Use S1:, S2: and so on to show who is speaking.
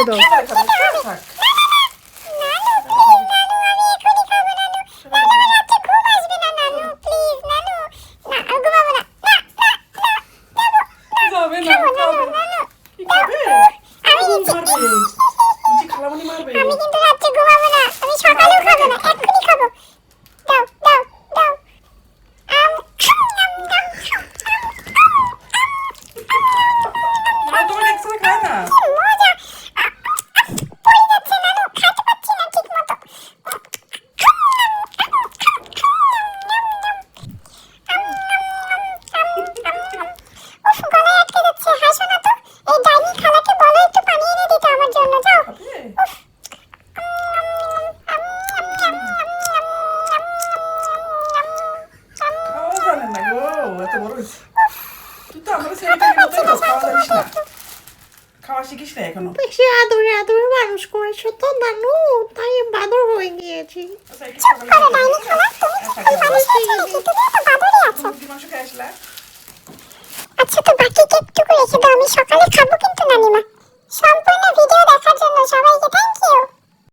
S1: করে দাও।
S2: আমি কিন্তু রাত্রে ঘুমাবো না, আমি সকালেও খাবো না, এক্ষুনি খাবো। দাও দাও দাও। মজা পড়ে যাচ্ছে নানু, খাইতে পাচ্ছি না ঠিক মতো। উফ, গলায় আটকে যাচ্ছে, হাসো না তো। এই ডাইনি খালাকে বলো একটু পানি এনে দিতে আমার জন্য, যাও। উফ।
S3: খাওয়া শিখিস না এখনো।
S1: বেশি আদরে আদরে মানুষ করেছো তো নানু, তাই বাদর হয়ে গিয়েছি।
S2: চুপ করো ডাইনি খালা, তুমি তো মানুষ হয়েছো নাকি? তুমি তো বাদরই আছো।
S3: মাংস খেয়ে আসলা?
S2: আচ্ছা, তো বাকি কেকটুকু রেখে দাও, আমি সকালে খাবো কিন্তু নানিমা। সম্পূর্ণ ভিডিও দেখার জন্য সবাই